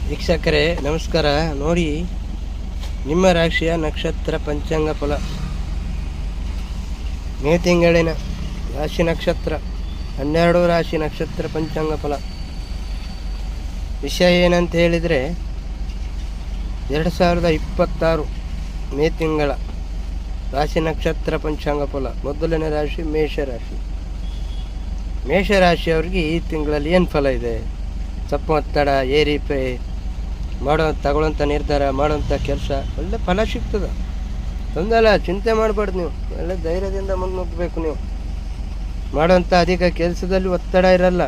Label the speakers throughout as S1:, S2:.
S1: ವೀಕ್ಷಕರೇ ನಮಸ್ಕಾರ. ನೋಡಿ, ನಿಮ್ಮ ರಾಶಿಯ ನಕ್ಷತ್ರ ಪಂಚಾಂಗ ಫಲ, ಮೇ ತಿಂಗಳಿನ ರಾಶಿ ನಕ್ಷತ್ರ 12 ರಾಶಿ ನಕ್ಷತ್ರ ಪಂಚಾಂಗ ಫಲ. ವಿಷಯ ಏನಂತ ಹೇಳಿದರೆ 2026 ಮೇ ತಿಂಗಳ ರಾಶಿ ನಕ್ಷತ್ರ ಪಂಚಾಂಗ ಫಲ. ಮೊದಲನೇ ರಾಶಿ ಮೇಷರಾಶಿ. ಮೇಷರಾಶಿಯವ್ರಿಗೆ ಈ ತಿಂಗಳಲ್ಲಿ ಏನು ಫಲ ಇದೆ? ಸ್ವಲ್ಪ ಒತ್ತಡ, ಏರಿಪೆ, ತಗೊಳ್ಳೋಂಥ ನಿರ್ಧಾರ, ಮಾಡೋಂಥ ಕೆಲಸ ಒಳ್ಳೆ ಫಲ ಸಿಗ್ತದೆ. ತೊಂದಲ್ಲ, ಚಿಂತೆ ಮಾಡಬಾರ್ದು. ನೀವು ಒಳ್ಳೆ ಧೈರ್ಯದಿಂದ ಮುನ್ನುಗ್ಗಬೇಕು. ನೀವು ಮಾಡೋಂಥ ಅಧಿಕ ಕೆಲಸದಲ್ಲಿ ಒತ್ತಡ ಇರಲ್ಲ.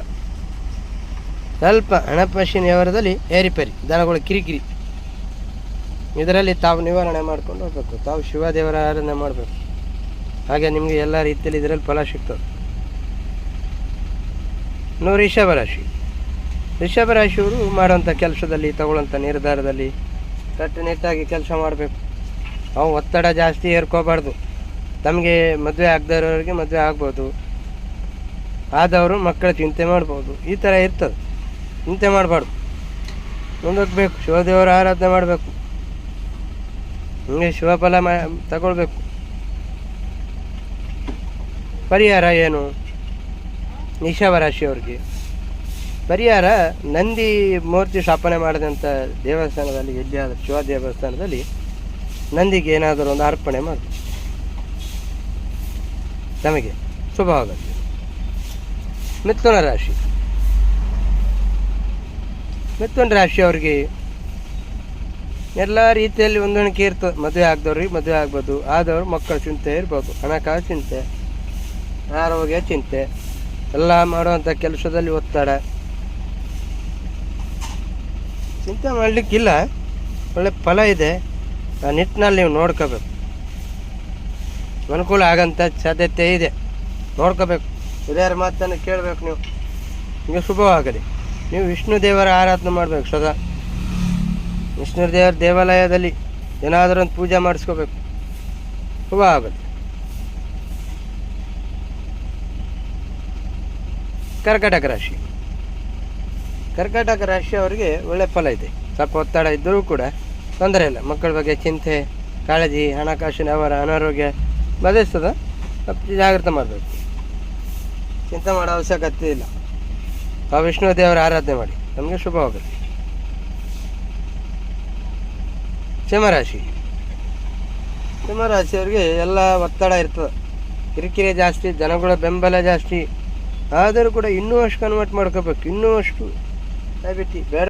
S1: ಸ್ವಲ್ಪ ಹಣಕಾಸಿನ ವ್ಯವಹಾರದಲ್ಲಿ ಏರಿಪೇರಿ, ದನಗಳು ಕಿರಿಕಿರಿ, ಇದರಲ್ಲಿ ತಾವು ನಿವಾರಣೆ ಮಾಡ್ಕೊಂಡು ಹೋಗ್ಬೇಕು. ತಾವು ಶಿವದೇವರ ಆರಾಧನೆ ಮಾಡಬೇಕು. ಹಾಗೆ ನಿಮಗೆ ಎಲ್ಲ ರೀತಿಯಲ್ಲಿ ಇದರಲ್ಲಿ ಫಲ ಸಿಗ್ತದೆ. ಇನ್ನು ರಿಷಭ ರಾಶಿ. ರಿಷಭ ರಾಶಿಯವರು ಮಾಡೋಂಥ ಕೆಲಸದಲ್ಲಿ, ತಗೊಳ್ಳೋಂಥ ನಿರ್ಧಾರದಲ್ಲಿ ಕಟ್ಟುನಿಟ್ಟಾಗಿ ಕೆಲಸ ಮಾಡಬೇಕು. ಅವು ಒತ್ತಡ ಜಾಸ್ತಿ ಹೇರ್ಕೋಬಾರ್ದು. ತಮಗೆ ಮದುವೆ ಆಗದೇ ಇರೋರಿಗೆ ಮದುವೆ ಆಗ್ಬೋದು, ಆದವರು ಮಕ್ಕಳ ಚಿಂತೆ ಮಾಡ್ಬೋದು. ಈ ಥರ ಇರ್ತದೆ. ಚಿಂತೆ ಮಾಡಬಾರ್ದು, ಮುಂದೋಗ್ಬೇಕು. ಶಿವದೇವರ ಆರಾಧನೆ ಮಾಡಬೇಕು. ಹಂಗೆ ಶಿವಫಲ ತಗೊಳ್ಬೇಕು. ಪರಿಹಾರ ಏನು? ರಿಷಭ ರಾಶಿಯವ್ರಿಗೆ ಪರಿಹಾರ, ನಂದಿ ಮೂರ್ತಿ ಸ್ಥಾಪನೆ ಮಾಡಿದಂಥ ದೇವಸ್ಥಾನದಲ್ಲಿ, ಎಲ್ಲಿಯಾದ ಶಿವ ದೇವಸ್ಥಾನದಲ್ಲಿ ನಂದಿಗೆ ಏನಾದರೂ ಒಂದು ಅರ್ಪಣೆ ಮಾಡಿ, ನಮಗೆ ಶುಭವಾಗುತ್ತೆ. ಮಿಥುನ ರಾಶಿ. ಮಿಥುನ ರಾಶಿಯವ್ರಿಗೆ ಎಲ್ಲ ರೀತಿಯಲ್ಲಿ ಹೊಂದಾಣಿಕೆ ಇರ್ತದೆ. ಮದುವೆ ಆಗದವ್ರಿಗೆ ಮದುವೆ ಆಗ್ಬೋದು, ಆದವರು ಮಕ್ಕಳ ಚಿಂತೆ ಇರ್ಬೋದು, ಹಣಕಾಸು ಚಿಂತೆ, ಆರೋಗ್ಯ ಚಿಂತೆ, ಎಲ್ಲ ಮಾಡುವಂಥ ಕೆಲಸದಲ್ಲಿ ಒತ್ತಡ. ಚಿಂತೆ ಮಾಡಲಿಕ್ಕಿಲ್ಲ, ಒಳ್ಳೆ ಫಲ ಇದೆ. ಆ ನಿಟ್ಟಿನಲ್ಲಿ ನೀವು ನೋಡ್ಕೋಬೇಕು. ಅನುಕೂಲ ಆಗೋಂಥ ಸಾಧ್ಯತೆ ಇದೆ, ನೋಡ್ಕೋಬೇಕು. ಹಿರಿಯರ ಮಾತನ್ನು ಕೇಳಬೇಕು. ನೀವು ನಿಮಗೆ ಶುಭವಾಗಲಿ. ನೀವು ವಿಷ್ಣು ದೇವರ ಆರಾಧನೆ ಮಾಡಬೇಕು. ಸದಾ ವಿಷ್ಣು ದೇವರ ದೇವಾಲಯದಲ್ಲಿ ಏನಾದರೂ ಒಂದು ಪೂಜೆ ಮಾಡಿಸ್ಕೋಬೇಕು. ಶುಭ ಆಗುತ್ತೆ. ಕರ್ಕಾಟಕ ರಾಶಿ. ಕರ್ಕಾಟಕ ರಾಶಿಯವರಿಗೆ ಒಳ್ಳೆ ಫಲ ಇದೆ. ಸ್ವಲ್ಪ ಒತ್ತಡ ಇದ್ದರೂ ಕೂಡ ತೊಂದರೆ ಇಲ್ಲ. ಮಕ್ಕಳ ಬಗ್ಗೆ ಚಿಂತೆ, ಕಾಳಜಿ, ಹಣಕಾಸಿನ ಅವರ ಅನಾರೋಗ್ಯ ಬದಲಿಸ್ತದೆ. ಸ್ವಲ್ಪ ಜಾಗ್ರತೆ ಮಾಡಬೇಕು. ಚಿಂತೆ ಮಾಡೋ ಅವಶ್ಯಕತೆ ಇಲ್ಲ. ಆ ವಿಷ್ಣು ದೇವರ ಆರಾಧನೆ ಮಾಡಿ, ನಮಗೆ ಶುಭವಾಗುತ್ತೆ. ಸಿಂಹರಾಶಿ. ಸಿಂಹರಾಶಿಯವ್ರಿಗೆ ಎಲ್ಲ ಒತ್ತಡ ಇರ್ತದೆ, ಕಿರಿಕಿರಿ ಜಾಸ್ತಿ, ಜನಗಳ ಬೆಂಬಲ ಜಾಸ್ತಿ. ಆದರೂ ಕೂಡ ಇನ್ನೂ ಅಷ್ಟು ಕನ್ವರ್ಟ್ ಮಾಡ್ಕೋಬೇಕು. ಇನ್ನೂ ಅಷ್ಟು ದಯವಿಟ್ಟು ಬೇಡ